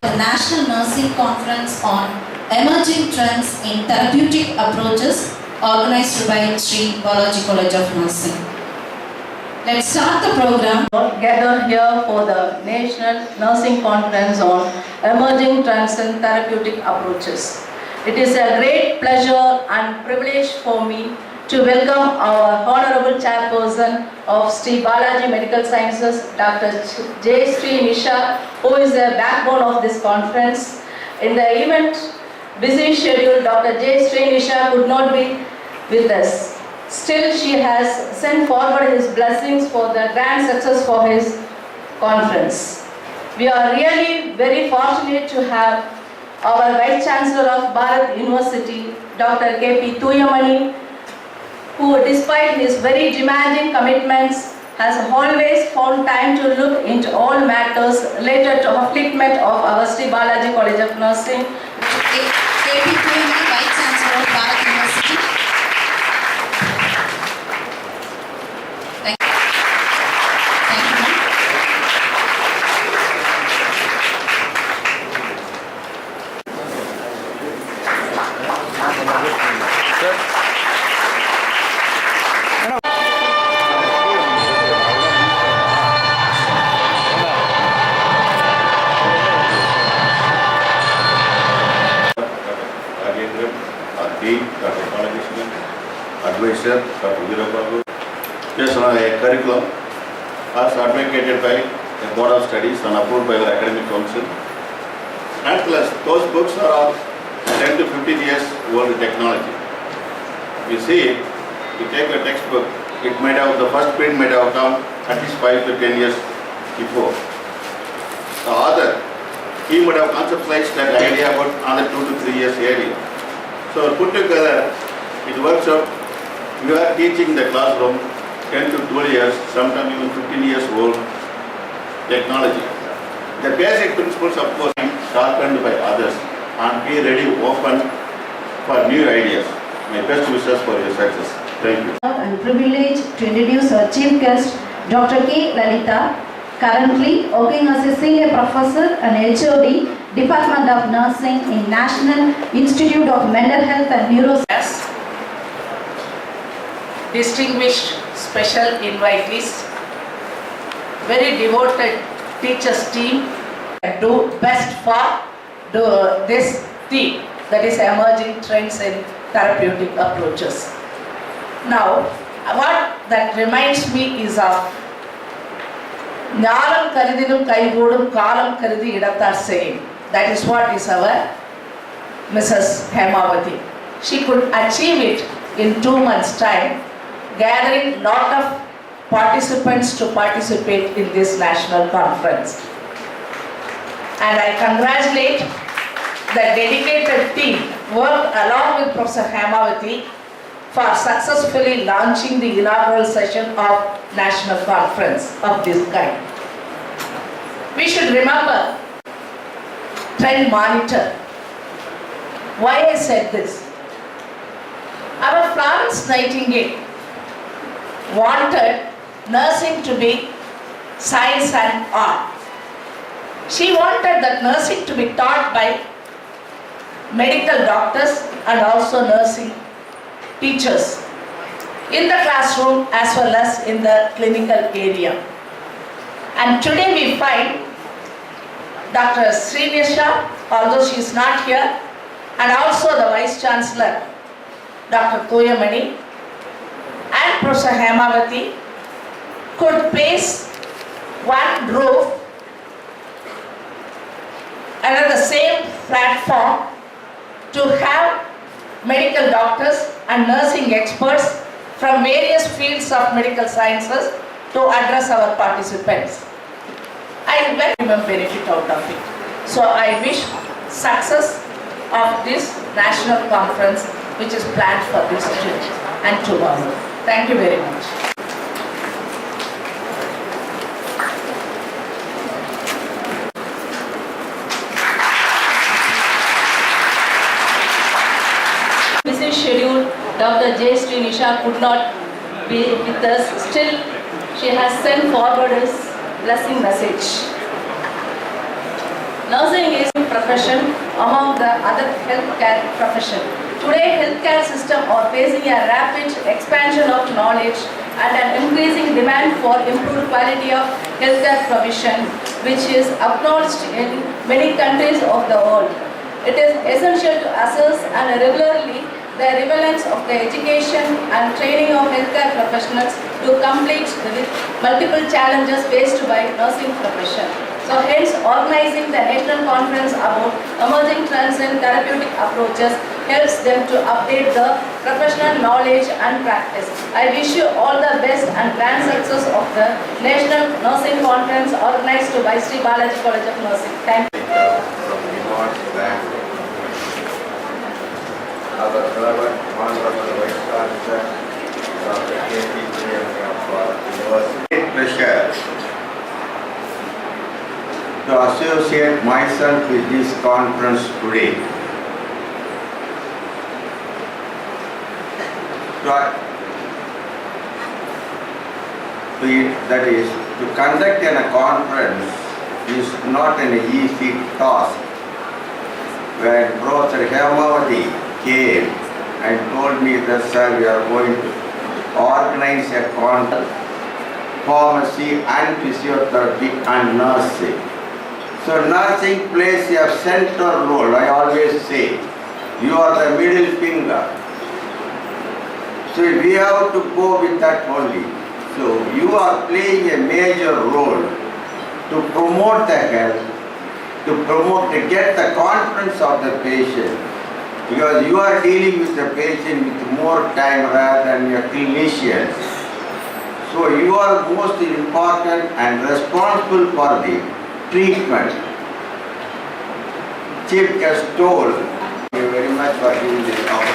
the National Nursing Conference on Emerging Trends in Therapeutic Approaches organized by Sri Balaji College of Nursing. Let's start the program. Gathered here for the National Nursing Conference on Emerging Trends in Therapeutic Approaches. It is a great pleasure and privilege for me to welcome our Honorable Chairperson of Sri Balaji Medical Sciences, Dr. J. Sri Nisha, who is the backbone of this conference. In the event busy schedule, Dr. J. Sri Nisha could not be with us. Still, she has sent forward his blessings for the grand success for his conference. We are really very fortunate to have our Vice Chancellor of Bharat University, Dr. K.P. Tuyamani, who despite his very demanding commitments has always found time to look into all matters related to upliftment of our Sri Balaji College of Nursing. K.P. Tuyamani, Vice Chancellor of Bharat University. Thank you. Thank you, ma'am. Dr. Balakrishnan, Advisor, Dr. Veerababu. Based on a curriculum as advocated by the Board of Studies and approved by the Academic Council. And plus, those books are all 10 to 15 years old technology. We see, you take a textbook, it might have, the first print might have come at least 5 to 10 years before. The author, he would have conceptualized that idea about another 2 to 3 years earlier. So put together, it works out, you are teaching the classroom 10 to 12 years, sometimes even 15 years old technology. The basic principles of course sharpened by others and be ready, open for new ideas. My best wishes for your success. Thank you. And privileged to introduce our chief guest, Dr. K. Lalita, currently working as a senior professor and HOD, Department of Nursing in National Institute of Mental Health and Neuroscience. Distinguished special invitees, very devoted teachers team, do best for this theme, that is emerging trends in therapeutic approaches. Now, what that reminds me is of Nyalam Karidinum Kaigodum Kalam Karidi Idatar saying. That is what is our Mrs. Hemavati. She could achieve it in 2 months' time, gathering lot of participants to participate in this national conference. And I congratulate the dedicated team worked along with Professor Hemavati for successfully launching the inaugural session of national conference of this kind. We should remember trend monitor. Why I said this? Our Florence Nightingale wanted nursing to be science and art. She wanted that nursing to be taught by medical doctors and also nursing teachers in the classroom as well as in the clinical area. And today we find Dr. Sri Nisha, although she is not here, and also the Vice Chancellor, Dr. Tuyamani, and Professor Hemavati could place one roof under the same platform to have medical doctors and nursing experts from various fields of medical sciences to address our participants. I will benefit out of it. So I wish success of this national conference which is planned for this day and tomorrow. Thank you very much. Busy schedule, Dr. J. Sri Nisha could not be with us. Still, she has sent forward his blessing message. Nursing is a profession among the other healthcare profession. Today, healthcare system are facing a rapid expansion of knowledge and an increasing demand for improved quality of healthcare provision, which is acknowledged in many countries of the world. It is essential to assess and regularly the relevance of the education and training of healthcare professionals to complete with multiple challenges faced by nursing profession. So hence organizing the national conference about emerging trends in therapeutic approaches helps them to update the professional knowledge and practice. I wish you all the best and grand success of the National Nursing Conference organized by Sri Balaji College of Nursing. Thank you. Our beloved Honorable Vice Chancellor, Dr. K.P. of University. Great pleasure to associate myself with this conference today. That is, to conduct a conference is not an easy task. When Professor Hemavati came and told me that, sir, we are going to organize a conference, pharmacy and physiotherapy and nursing. So nursing plays a central role. I always say, you are the middle finger. So we have to go with that only. So you are playing a major role to promote the health, to get the confidence of the patient, because you are dealing with the patient with more time rather than your clinicians. So you are most important and responsible for the treatment. Chief Guest told, thank you very much for giving this opportunity.